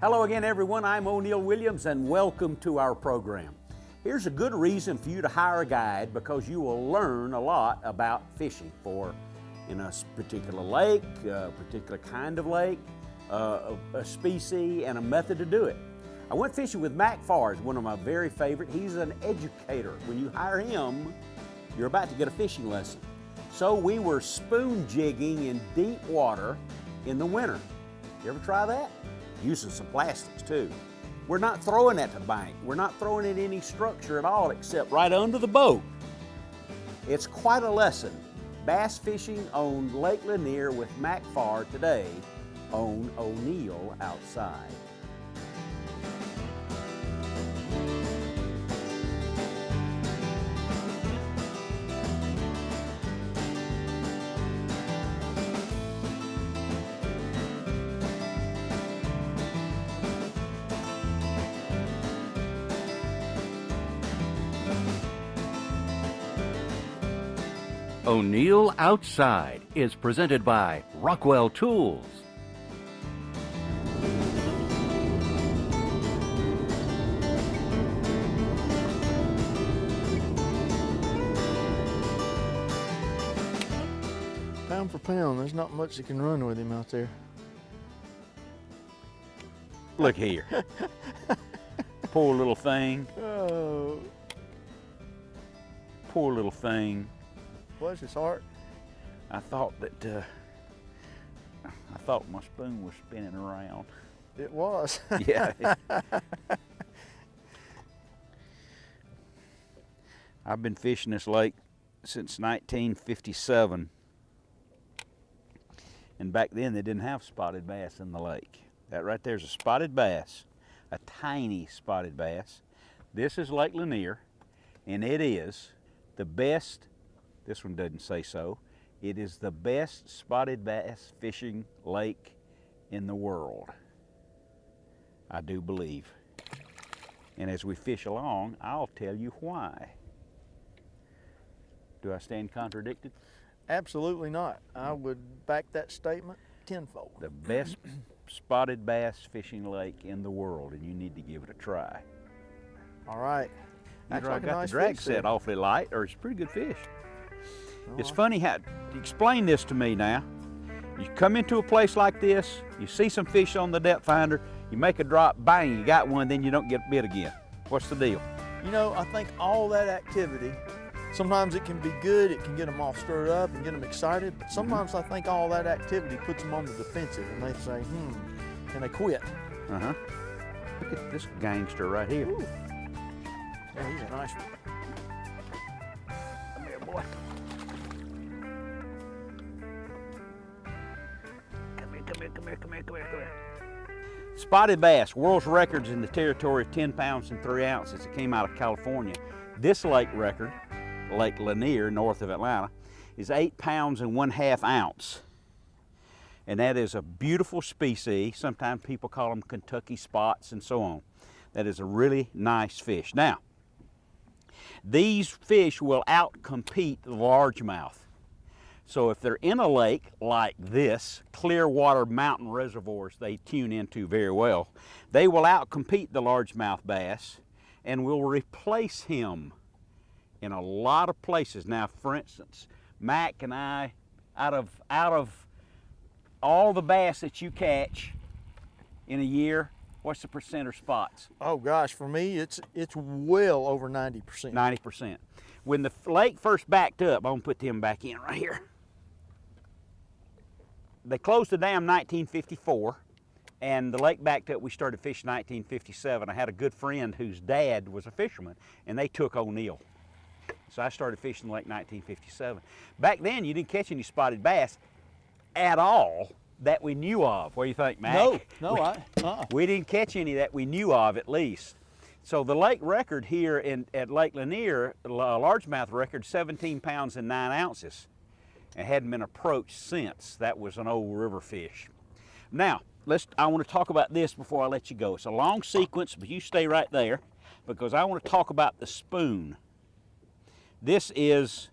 Hello again, everyone. I'm O'Neill Williams, and welcome to our program. Here's a good reason for you to hire a guide, because you will learn a lot about fishing in a particular lake, a particular kind of lake, a species, and a method to do it. I went fishing with Mack Farr, one of my very favorite. He's an educator. When you hire him, you're about to get a fishing lesson. So we were spoon jigging in deep water in the winter. You ever try that? Using some plastics too. We're not throwing at the bank. We're not throwing at any structure at all except right under the boat. It's quite a lesson. Bass fishing on Lake Lanier with Mack Farr today on O'Neill Outside. O'Neill Outside is presented by Rockwell Tools. Pound for pound, there's not much that can run with him out there. Look here. Poor little thing. Oh, Poor little thing. bless his heart. I thought my spoon was spinning around. It was. Yeah. I've been fishing this lake since 1957. And back then they didn't have spotted bass in the lake. That right there's a spotted bass, a tiny spotted bass. This is Lake Lanier, and it is the best, this one doesn't say so, it is the best spotted bass fishing lake in the world. I do believe. And as we fish along, I'll tell you why. Do I stand contradicted? Absolutely not. I would back that statement tenfold. The best spotted bass fishing lake in the world, and you need to give it a try. All right. I Acts like a got nice the drag fish set there. awfully light, or it's a pretty good fish. Oh, It's funny how, explain this to me now. You come into a place like this, you see some fish on the depth finder, you make a drop, bang, you got one, then you don't get bit again. What's the deal? You know, I think all that activity, sometimes it can be good, it can get them all stirred up and get them excited, but sometimes I think all that activity puts them on the defensive and they say, and they quit. Uh-huh. Look at this gangster right here. Ooh. Yeah, he's a nice one. Come here, boy. Come here. Spotted bass, world's records in the territory of 10 pounds and 3 ounces. It came out of California. This lake record, Lake Lanier, north of Atlanta, is 8 pounds and 1/2 ounce. And that is a beautiful species. Sometimes people call them Kentucky spots and so on. That is a really nice fish. Now, these fish will outcompete the largemouth. So if they're in a lake like this, clear water mountain reservoirs they tune into very well, they will outcompete the largemouth bass and will replace him in a lot of places. Now, for instance, Mack and I, out of all the bass that you catch in a year, what's the percent or spots? Oh gosh, for me, it's well over 90%. 90%. When the lake first backed up, I'm gonna put them back in right here. They closed the dam in 1954, and the lake backed up. We started fishing in 1957. I had a good friend whose dad was a fisherman, and they took O'Neill. So I started fishing the lake in 1957. Back then, you didn't catch any spotted bass at all that we knew of. What do you think, Mack? No, We didn't catch any that we knew of, at least. So the lake record here at Lake Lanier, largemouth record, 17 pounds and 9 ounces. It hadn't been approached since. That was an old river fish. Now, I want to talk about this before I let you go. It's a long sequence, but you stay right there because I want to talk about the spoon. This is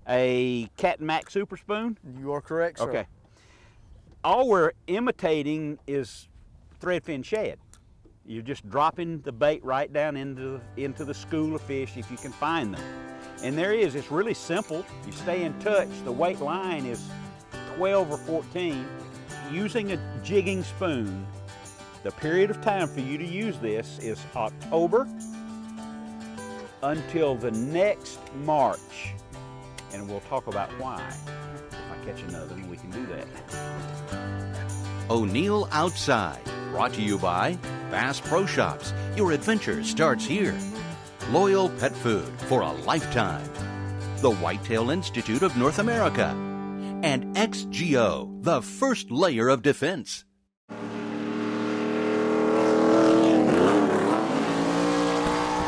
a Cat and Mack Super Spoon. You are correct, sir. Okay. All we're imitating is threadfin shad. You're just dropping the bait right down into the school of fish if you can find them. And there is, it's really simple. You stay in touch. The weight line is 12 or 14. Using a jigging spoon, the period of time for you to use this is October until the next March. And we'll talk about why. If I catch another one, we can do that. O'Neill Outside, brought to you by Bass Pro Shops. Your adventure starts here. Loyal Pet Food for a lifetime. The Whitetail Institute of North America. And XGO, the first layer of defense.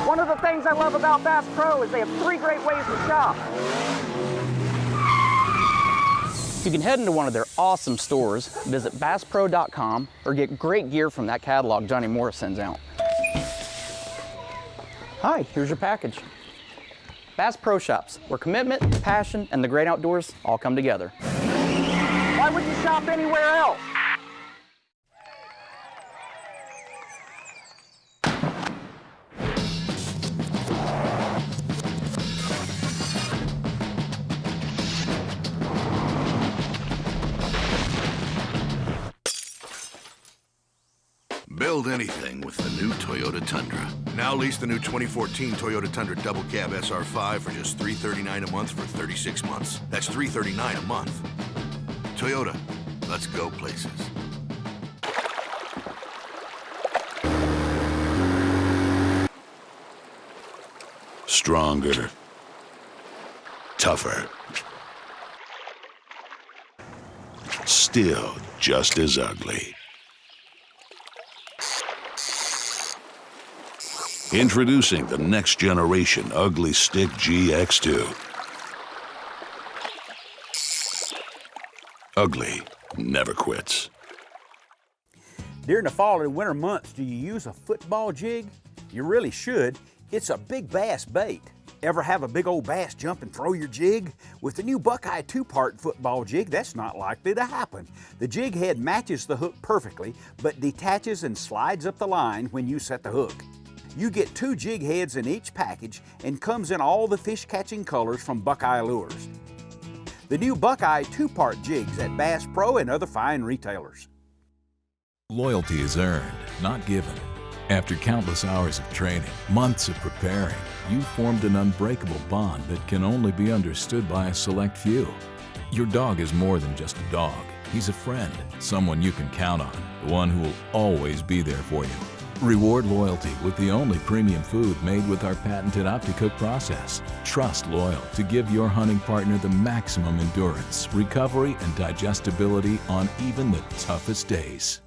One of the things I love about Bass Pro is they have 3 great ways to shop. You can head into one of their awesome stores, visit BassPro.com, or get great gear from that catalog Johnny Morris sends out. Hi, here's your package. Bass Pro Shops, where commitment, passion, and the great outdoors all come together. Why would you shop anywhere else? Build anything with the new Toyota Tundra. Now lease the new 2014 Toyota Tundra Double Cab SR5 for just $339 a month for 36 months. That's $339 a month. Toyota, let's go places. Stronger. Tougher. Still just as ugly. Introducing the next generation Ugly Stick GX2. Ugly never quits. During the fall and winter months, do you use a football jig? You really should. It's a big bass bait. Ever have a big old bass jump and throw your jig? With the new Buckeye 2-part football jig, that's not likely to happen. The jig head matches the hook perfectly, but detaches and slides up the line when you set the hook. You get 2 jig heads in each package and comes in all the fish-catching colors from Buckeye Lures. The new Buckeye 2-part jigs at Bass Pro and other fine retailers. Loyalty is earned, not given. After countless hours of training, months of preparing, you formed an unbreakable bond that can only be understood by a select few. Your dog is more than just a dog. He's a friend, someone you can count on, the one who will always be there for you. Reward loyalty with the only premium food made with our patented OptiCook process. Trust Loyal to give your hunting partner the maximum endurance, recovery, and digestibility on even the toughest days.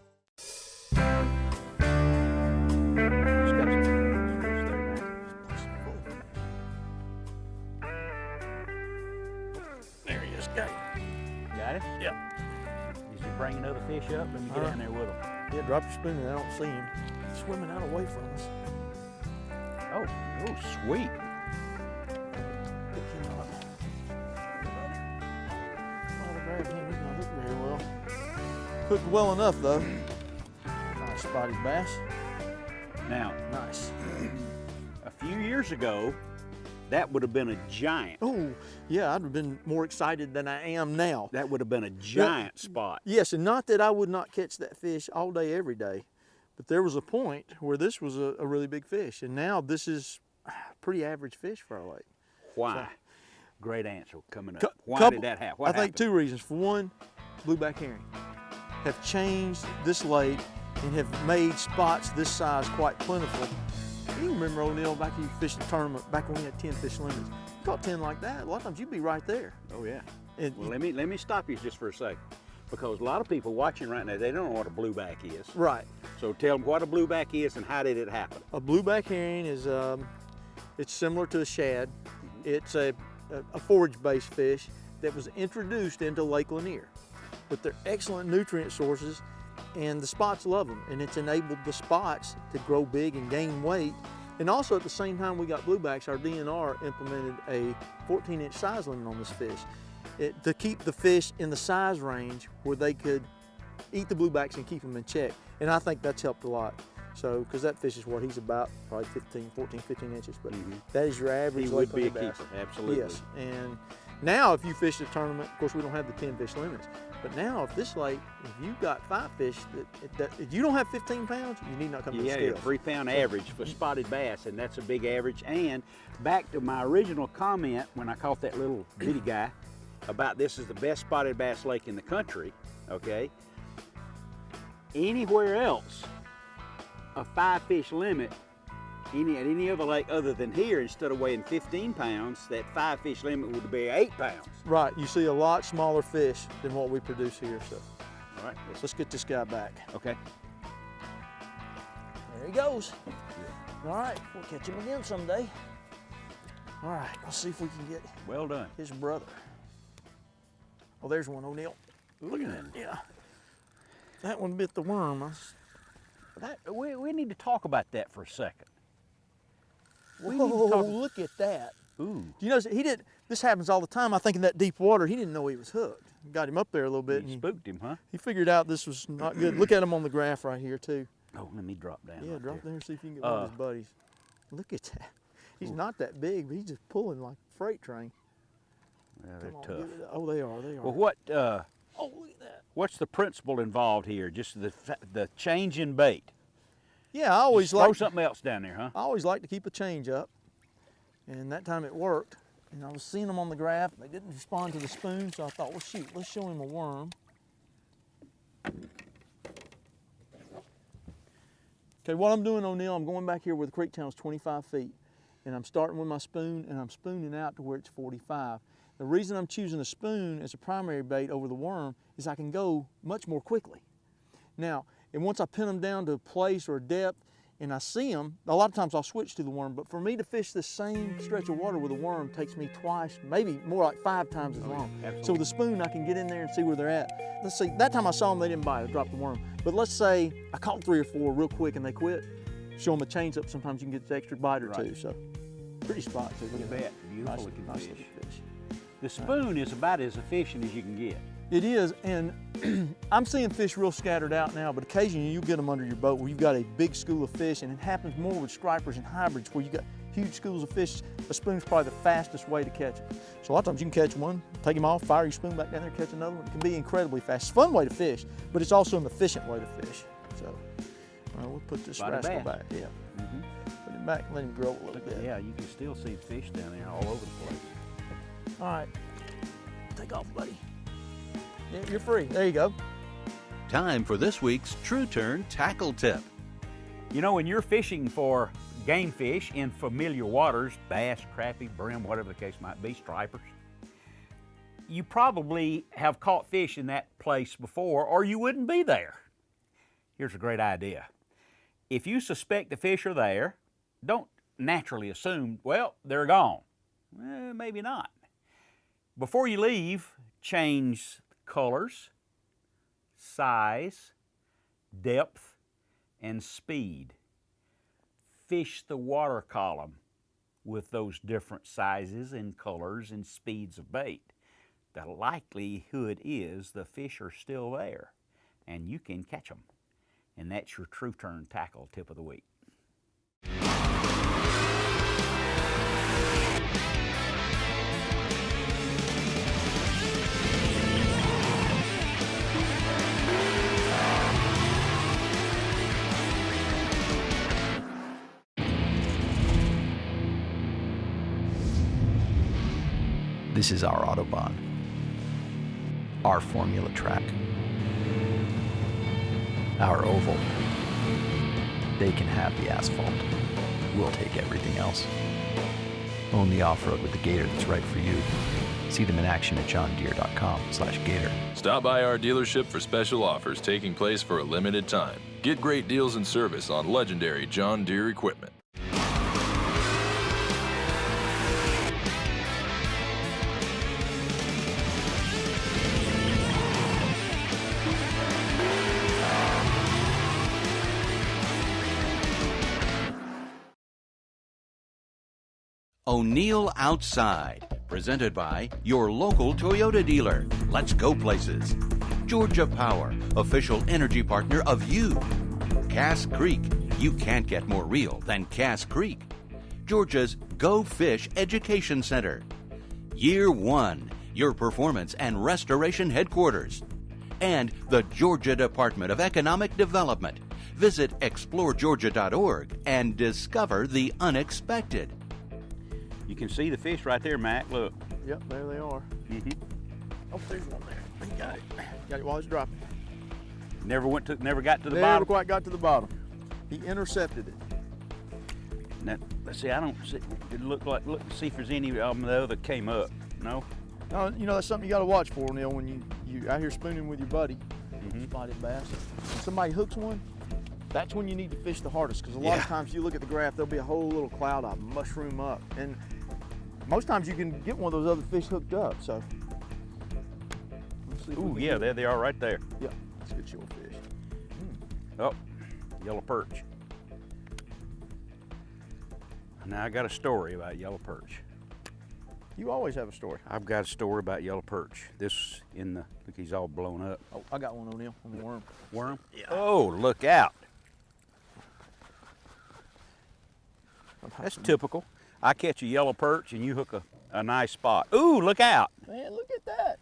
There he is. Got it. Got it? Yep. He's just bringing another fish up and get in there with him. Yeah, drop your spoon and I don't see him. He's swimming out away from us. Oh, sweet. Pick him up. Try to grab him. He's not hooked very well. Hooked well enough though. Nice spotted bass. Now, Nice. a few years ago, that would have been a giant. Oh, yeah, I'd have been more excited than I am now. That would have been a giant spot. Yes, and not that I would not catch that fish all day, every day, but there was a point where this was a really big fish, and now this is a pretty average fish for our lake. Why? Great answer coming up. Cou- Why couple- did that happen? I think 2 reasons. For one, blueback herring have changed this lake and have made spots this size quite plentiful. You remember, O'Neill, back when you fished the tournament, back when we had 10 fish limits. You caught 10 like that, a lot of times you'd be right there. Oh yeah. And Well, let me stop you just for a second, because a lot of people watching right now, they don't know what a blueback is. right. So tell them what a blueback is and how did it happen. A blueback herring is, it's similar to a shad. It's a forage-based fish that was introduced into Lake Lanier. But they're excellent nutrient sources, and the spots love them, and it's enabled the spots to grow big and gain weight. And also at the same time we got bluebacks, our DNR implemented a 14-inch size limit on this fish to keep the fish in the size range where they could eat the bluebacks and keep them in check. And I think that's helped a lot. So, because that fish is what he's about, probably 14, 15 inches. But that is your average He Lake would be a Lanier bass. keeper, absolutely. Yes, and now if you fish the tournament, of course we don't have the 10 fish limits, but now if this lake, if you've got 5 fish, that if you don't have 15 pounds, you need not come to the Yeah, scales. 3 pound average for spotted bass, and that's a big average. And back to my original comment when I caught that little bitty guy about this is the best spotted bass lake in the country, okay? Anywhere else, a 5 fish limit, at any other lake other than here, instead of weighing 15 pounds, that 5 fish limit would be 8 pounds. Right, you see a lot smaller fish than what we produce here. So All right, let's get this guy back. okay. There he goes. All right, we'll catch him again someday. All right, let's see if we can get Well done. his brother. Oh, there's one, O'Neill. Look at that. Yeah. That one bit the worm. We need to talk about that for a second. We need to Whoa, talk. look at that. Ooh, You know, this happens all the time. I think in that deep water, he didn't know he was hooked. Got him up there a little bit. you And spooked him, huh? he figured out this was not good. Look at him on the graph right here, too. Oh, let me drop down. Yeah, right drop there. there and see if you can get one of his buddies. Look at that. He's not that big, but he's just pulling like a freight train. Yeah, Come they're on, tough. give it- oh, they are. They are. Well, what? Oh, look at that. What's the principle involved here? Just the change in bait. Yeah, I always Just throw like. something else down there, huh? I always like to keep a change up, and that time it worked. And I was seeing them on the graph. They didn't respond to the spoon, so I thought, well, shoot, let's show him a worm. Okay, what I'm doing, O'Neill, I'm going back here where the creek channel's 25 feet, and I'm starting with my spoon, and I'm spooning out to where it's 45. The reason I'm choosing a spoon as a primary bait over the worm is I can go much more quickly. Now, and once I pin them down to a place or a depth, and I see them, a lot of times I'll switch to the worm, but for me to fish this same stretch of water with a worm takes me twice, maybe more like 5 times as long. absolutely. So with a spoon, I can get in there and see where they're at. Let's see, that time I saw them, they didn't bite, I dropped the worm. But let's say I caught 3 or 4 real quick and they quit, show them a change up, sometimes you can get the extra bite or Right. 2, so pretty spot too. You bet. Beautiful looking nice fish. looking fish. The spoon is about as efficient as you can get. It is, and I'm seeing fish real scattered out now, but occasionally you get them under your boat where you've got a big school of fish, and it happens more with stripers and hybrids where you got huge schools of fish. A spoon's probably the fastest way to catch them. So a lot of times you can catch one, take him off, fire your spoon back down there, catch another one. It can be incredibly fast. It's a fun way to fish, but it's also an efficient way to fish. So we'll put this Spotted rascal bass. back. Yeah. Put him back and let him grow a little bit. Yeah, you can still see fish down there all over the place. All right, take off, buddy. Yeah, you're free. There you go. Time for this week's True Turn Tackle Tip. You know, when you're fishing for game fish in familiar waters, bass, crappie, brim, whatever the case might be, stripers, you probably have caught fish in that place before or you wouldn't be there. Here's a great idea. If you suspect the fish are there, don't naturally assume, well, they're gone. Maybe not. Before you leave, change colors, size, depth, and speed. Fish the water column with those different sizes and colors and speeds of bait. The likelihood is the fish are still there and you can catch them. And that's your True Turn Tackle Tip of the week. This is our Autobahn, our Formula Track, our oval. They can have the asphalt. We'll take everything else. Own the off-road with the Gator that's right for you. See them in action at johndeere.com/gator. Stop by our dealership for special offers taking place for a limited time. Get great deals and service on legendary John Deere equipment. O'Neill Outside, presented by your local Toyota dealer. Let's go places. Georgia Power, official energy partner of you. Cass Creek, You can't get more real than Cass Creek, Georgia's Go Fish Education Center. Year 1, your performance and restoration headquarters. And the Georgia Department of Economic Development. Visit exploregeorgia.org and discover the unexpected. You can see the fish right there, Mac. Look. Yep, there they are. Mm-hmm. Oh, there's one there. He got it. Got it while it's dropping. Never got to the Never bottom. quite got to the bottom. He intercepted it. Now, let's see. I don't see. It look like. Look, see if there's any of them though that came up. No. No, you know that's something you got to watch for, Neil. When you out here spooning with your buddy, Mm-hmm. spotted bass. When somebody hooks one, that's when you need to fish the hardest. Because a lot of times you look at the graph, there'll be a whole little cloud of mushroom up, and most times you can get one of those other fish hooked up. So. Let's see if we Ooh, can yeah, get it. there they are right there. Yeah, that's a good shore fish. Oh, yellow perch. Now I got a story about yellow perch. You always have a story. I've got a story about yellow perch. This in the, look, he's all blown up. Oh, I got one, O'Neil, on the worm. Worm? Yeah. Oh, look out. That's typical. I catch a yellow perch and you hook a nice spot. Ooh, look out. Man, look at that.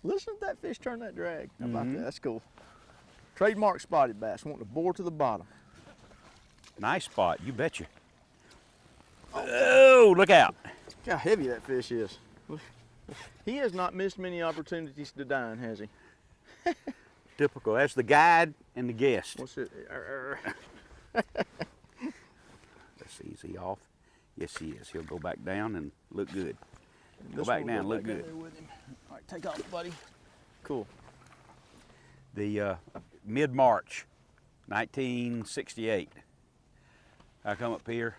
Listen to that fish turn that drag. How about that? That's cool. Trademark spotted bass, wanting to bore to the bottom. Nice spot, you betcha. Oh, look out. Look how heavy that fish is. He has not missed many opportunities to dine, has he? Typical. That's the guide and the guest. What's it? Let's see, is he off? Yes, he is. He'll go back down and look good. Go back down, look good. With him. All right, take off, buddy. Cool. The mid-March, 1968. I come up here.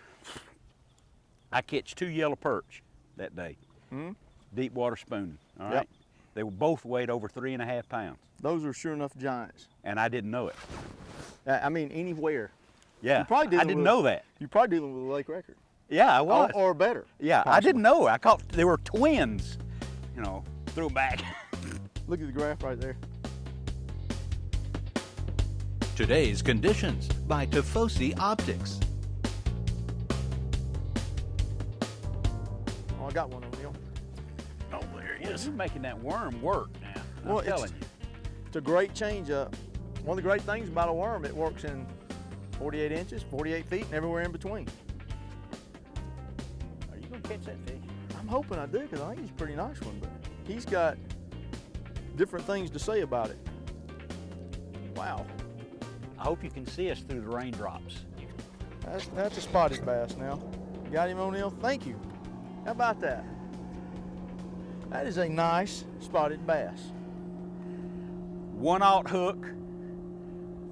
I catch 2 yellow perch that day. Deep water spooning, all right? Yep. They were both weighed over 3.5 pounds. Those are sure enough giants. And I didn't know it. I mean, anywhere. Yeah, You're probably I dealing didn't with- know that. You're probably dealing with a lake record. Yeah, I was. Or better. Yeah, I didn't know. I caught, they were twins. You know, threw back. Look at the graph right there. Today's Conditions by Tifosi Optics. Oh, I got one, O'Neil. Oh, there he is. You're making that worm work now. Well, I'm telling you. It's a great change up. One of the great things about a worm, it works in 48 inches, 48 feet, and everywhere in between. Are you gonna catch that fish? I'm hoping I do, because I think he's a pretty nice one, but he's got different things to say about it. Wow, I hope you can see us through the raindrops. that's a spotted bass now. Got him, O'Neil? Thank you. How about that? That is a nice spotted bass. 1/0 hook,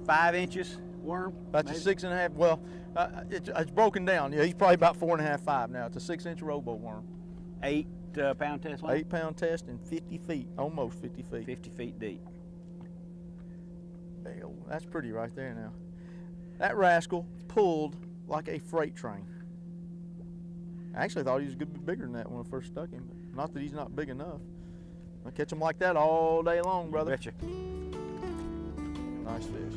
5 inches worm. That's maybe? a 6.5, well, it's broken down. Yeah, he's probably about 4.5, 5 now. It's a 6-inch rowboat worm. 8 pound test line? 8-pound test and 50 feet, almost 50 feet. 50 feet deep. There you go. That's pretty right there now. That rascal pulled like a freight train. I actually thought he was a good bit bigger than that when I first stuck him, but not that he's not big enough. I catch him like that all day long, brother. Betcha. Nice fish.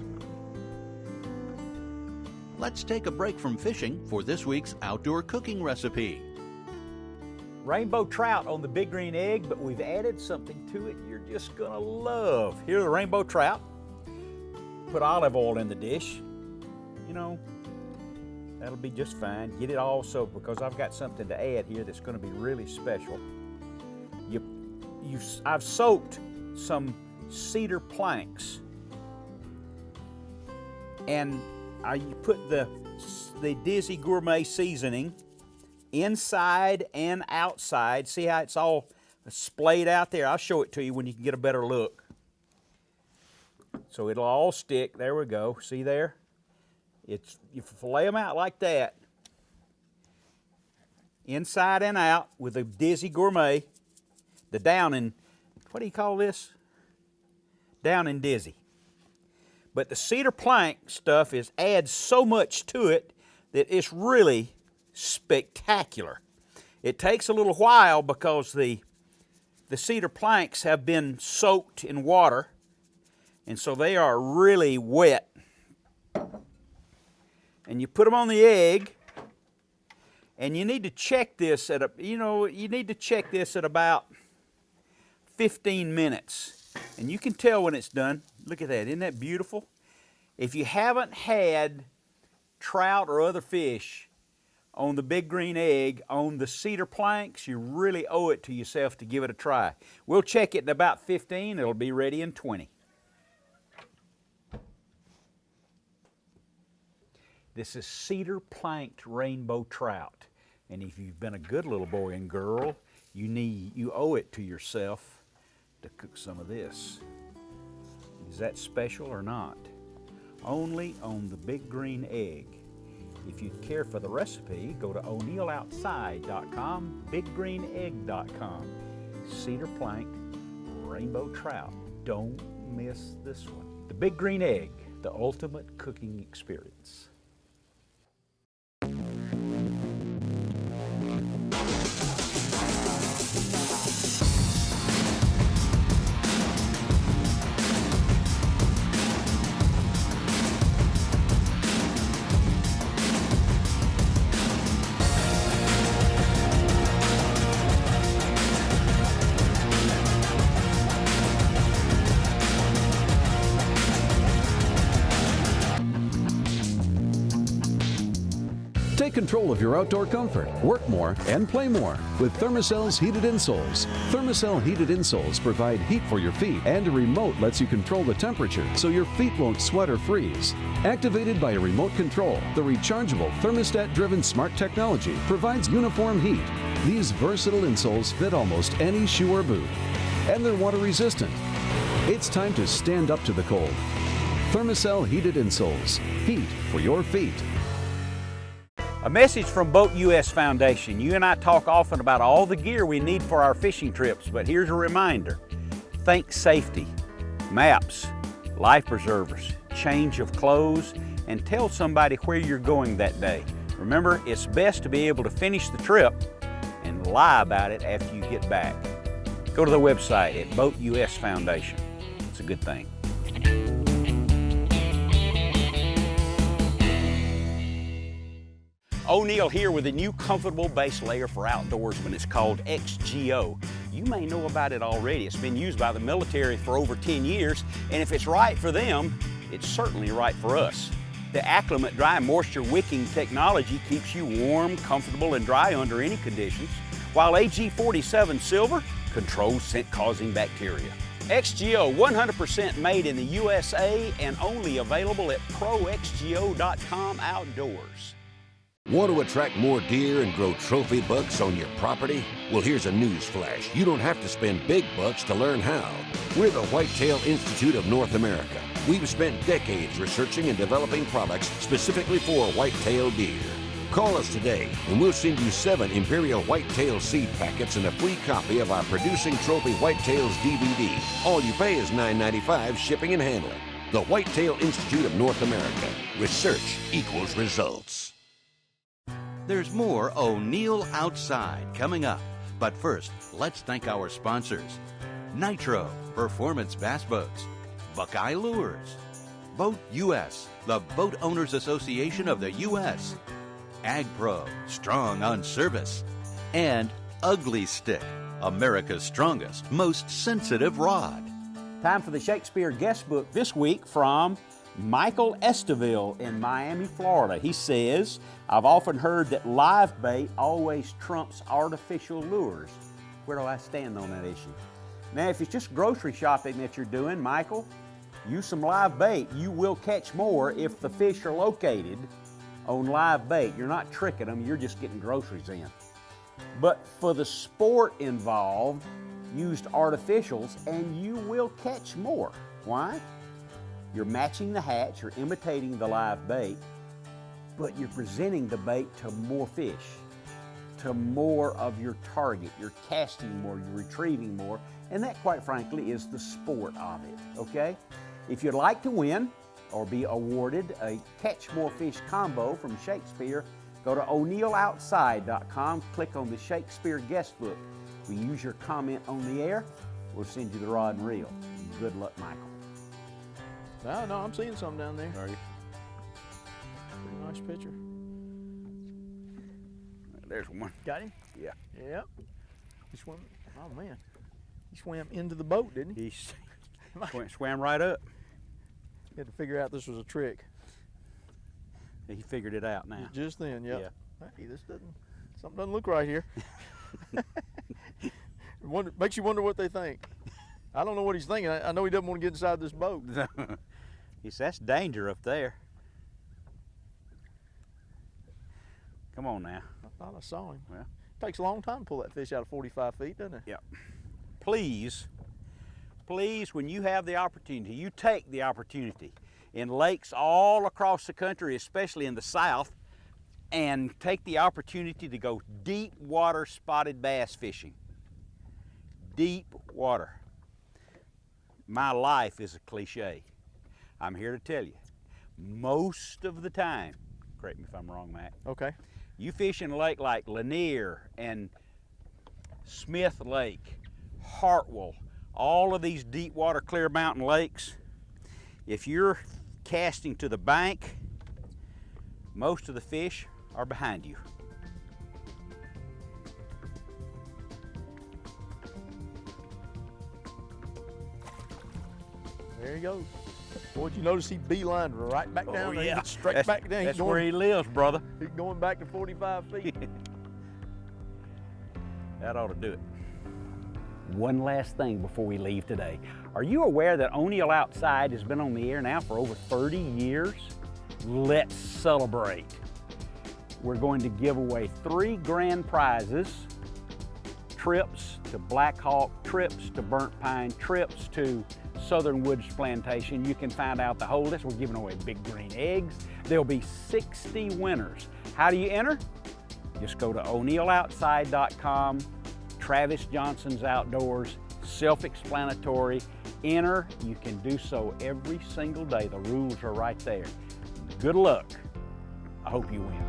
Let's take a break from fishing for this week's outdoor cooking recipe. Rainbow trout on the big green egg, but we've added something to it you're just gonna love. Here are the rainbow trout. Put olive oil in the dish. You know, that'll be just fine. Get it all soaked, because I've got something to add here that's gonna be really special. I've soaked some cedar planks, and you put the Dizzy Gourmet seasoning inside and outside. See how it's all splayed out there? I'll show it to you when you can get a better look. So it'll all stick. There we go. See there? You fillet them out like that, inside and out with the Dizzy Gourmet. The down and, what do you call this? Down and Dizzy. But the cedar plank stuff adds so much to it that it's really spectacular. It takes a little while because the cedar planks have been soaked in water, and so they are really wet. and you put them on the egg, and you need to check this at about 15 minutes. And you can tell when it's done. Look at that, isn't that beautiful? If you haven't had trout or other fish on the big green egg on the cedar planks, you really owe it to yourself to give it a try. We'll check it in about 15, it'll be ready in 20. This is cedar planked rainbow trout. And if you've been a good little boy and girl, you owe it to yourself to cook some of this. Is that special or not? Only on the big green egg. If you care for the recipe, go to o'neilloutside.com, biggreenegg.com. Cedar planked rainbow trout. Don't miss this one. The Big Green Egg, the ultimate cooking experience. Take control of your outdoor comfort, work more, and play more with Thermacel's heated insoles. Thermacell heated insoles provide heat for your feet, and a remote lets you control the temperature so your feet won't sweat or freeze. Activated by a remote control, the rechargeable thermostat-driven smart technology provides uniform heat. These versatile insoles fit almost any shoe or boot, and they're water resistant. It's time to stand up to the cold. Thermacell heated insoles. Heat for your feet. A message from Boat US Foundation. You and I talk often about all the gear we need for our fishing trips, but here's a reminder. Think safety, maps, life preservers, change of clothes, and tell somebody where you're going that day. Remember, it's best to be able to finish the trip and lie about it after you get back. Go to the website at Boat US Foundation. It's a good thing. O'Neill here with a new comfortable base layer for outdoorsmen. It's called XGO. You may know about it already. It's been used by the military for over 10 years, and if it's right for them, it's certainly right for us. The Acclimate Dry Moisture Wicking technology keeps you warm, comfortable, and dry under any conditions, while AG47 Silver controls scent-causing bacteria. XGO, 100% made in the USA and only available at proxgo.com outdoors. Want to attract more deer and grow trophy bucks on your property? Well, here's a news flash. You don't have to spend big bucks to learn how. We're the Whitetail Institute of North America. We've spent decades researching and developing products specifically for whitetail deer. Call us today and we'll send you 7 Imperial Whitetail seed packets and a free copy of our Producing Trophy Whitetails DVD. All you pay is $9.95 shipping and handling. The Whitetail Institute of North America. Research equals results. There's more O'Neill Outside coming up. But first, let's thank our sponsors. Nitro, Performance Bass Boats. Buckeye Lures. Boat US, the Boat Owners Association of the U.S. AgPro, strong on service. And Ugly Stick, America's strongest, most sensitive rod. Time for the Shakespeare guest book this week from Michael Esteville in Miami, Florida. He says, I've often heard that live bait always trumps artificial lures. Where do I stand on that issue? Now, if it's just grocery shopping that you're doing, Michael, use some live bait. You will catch more if the fish are located on live bait. You're not tricking them, you're just getting groceries in. But for the sport involved, used artificials and you will catch more. Why? You're matching the hatch, you're imitating the live bait, but you're presenting the bait to more fish, to more of your target. You're casting more, you're retrieving more, and that, quite frankly, is the sport of it, okay? If you'd like to win or be awarded a Catch More Fish combo from Shakespeare, go to o'neilloutside.com, click on the Shakespeare guest book. If we use your comment on the air, we'll send you the rod and reel. Good luck, Michael. No, I'm seeing some down there. Are you? Pretty nice picture. There's one. Got him? Yeah. Yep. He swam. Oh man, he swam into the boat, didn't he? He swam right up. He had to figure out this was a trick. He figured it out now. Just then, yep. Yeah. Hey, something doesn't look right here. Makes you wonder what they think. I don't know what he's thinking. I know he doesn't want to get inside this boat. He says, that's danger up there. Come on now. I thought I saw him. Well, it takes a long time to pull that fish out of 45 feet, doesn't it? Yep. Please, when you have the opportunity, you take the opportunity in lakes all across the country, especially in the South, and take the opportunity to go deep water spotted bass fishing. Deep water. My life is a cliche. I'm here to tell you, most of the time, correct me if I'm wrong, Matt. Okay. You fish in a lake like Lanier and Smith Lake, Hartwell, all of these deep water Clear Mountain lakes, if you're casting to the bank, most of the fish are behind you. There he goes. Boy, did you notice he beelined right back down there? Yeah. Straight back down. That's where he lives, brother. He's going back to 45 feet. That ought to do it. One last thing before we leave today. Are you aware that O'Neill Outside has been on the air now for over 30 years? Let's celebrate. We're going to give away 3 grand prizes, trips to Black Hawk, trips to Burnt Pine, trips to Southern Woods Plantation. You can find out the whole list. We're giving away big green eggs. There'll be 60 winners. How do you enter? Just go to o'neilloutside.com, Travis Johnson's Outdoors, self-explanatory. Enter. You can do so every single day. The rules are right there. Good luck. I hope you win.